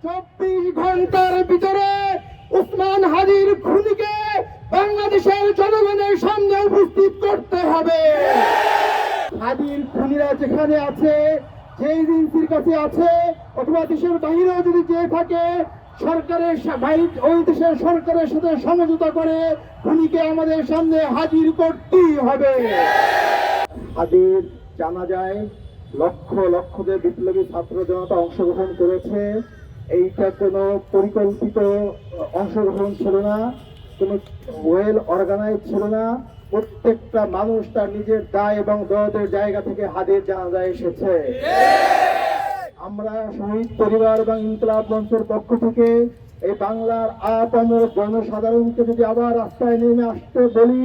ঘন্টার ভিতরে উসমান হাদির খুনিকে বাংলাদেশের জনগণের সামনে উপস্থিত করতে হবে। হাদির খুনিরা যেখানে আছে, যে এজেন্সির কাছে আছে অথবা দেশের বাইরেও যদি যেয়ে থাকে, সরকারের ওই দেশের সরকারের সাথে সমঝোতা করে খুনিকে আমাদের সামনে হাজির করতেই হবে। হাদির জানাজায় লক্ষ লক্ষ যে বিপ্লবী ছাত্র জনতা অংশগ্রহণ করেছে, এইটা কোনো পরিকল্পিত অংশগ্রহণ ছিল না, কোনো ওয়েল অর্গানাইজ ছিল না। প্রত্যেকটা মানুষ তার নিজের দায় এবং দরদের জায়গা থেকে হাদির জানাজায় এসেছে। আমরা শহীদ পরিবার এবং ইনকিলাব মঞ্চের পক্ষ থেকে এই বাংলার আপামর জনসাধারণকে যদি আবার রাস্তায় নেমে আসতে বলি,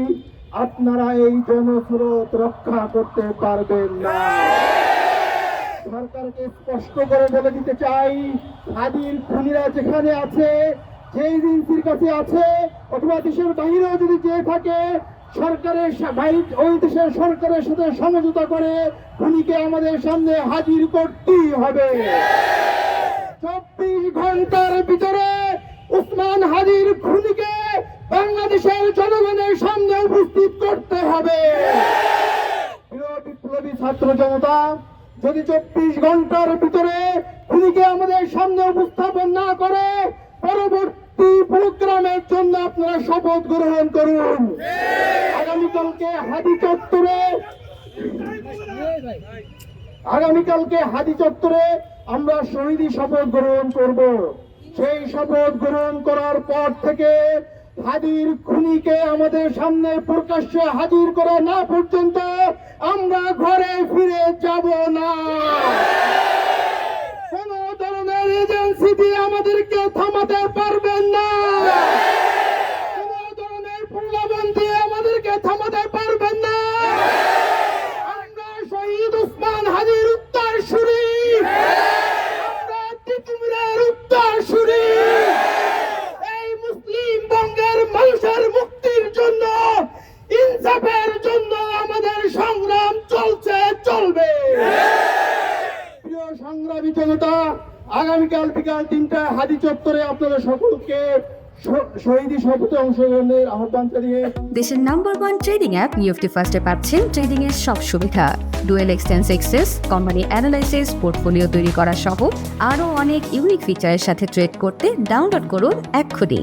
আপনারা এই জনস্রোত রক্ষা করতে পারবেন না। সরকারকে স্পষ্ট করে বলে দিতে চাই, হাদির খুনিরা যেখানে আছে, যে এজেন্সির কাছে আছে অথবা দেশের বাইরেও যদি যেয়ে থাকে, সরকারের ওই দেশের সরকারের সাথে সমঝোতা করে খুনিকে আমাদের সামনে হাজির করতেই হবে। 24 ঘন্টার ভিতরে উসমান হাদির খুনিকে বাংলাদেশের জনগণের সামনে উপস্থিত করতে হবে। বিপ্লবী ছাত্র জনতা, যদি 24 ঘন্টার ভিতরে খুনিকে আমাদের সামনে উপস্থাপন না করে, পরবর্তী প্রোগ্রামের জন্য আপনারা শপথ গ্রহণ করুন। আগামীকালকে হাদি চত্বরে আমরা শহীদি শপথ গ্রহণ করব। সেই শপথ গ্রহণ করার পর থেকে হাদির খুনিকে আমাদের সামনে প্রকাশ্যে হাজির করা না পর্যন্ত আমরা ঘরে ফিরে যাব না। কোন ধরনের এজেন্সি দিয়ে আমাদেরকে থামাতে পারবেন না। কোন ধরনের প্রলোভন দিয়ে আমাদেরকে থামাতে পারবেন না। আমরা শহীদ উসমান হাদির উত্তরসূরি, আমরা তিতুমিরের উত্তরসূরি। এই মুসলিম বঙ্গের মানুষের মুক্তির জন্য, ইনসাফের জন্য আমাদের সংগ্রাম চলছে, চলবে। প্রিয় সংগ্রামী জনতা, আগামীকাল বিকাল 3টায় হাদি চত্বরে আপনাদের সকলকে শহীদি শপথে অংশগ্রহণের আহ্বান জানিয়ে দেশের নাম্বার 1 ট্রেডিং অ্যাপ নিফটি ফার্স্টে পাচ্ছেন ট্রেডিং এর সব সুবিধা, dual exchange access, company analysis, portfolio তৈরি করা সহ আরও অনেক ইউনিক ফিচারের সাথে ট্রেড করতে ডাউনলোড করুন এক্ষুনি।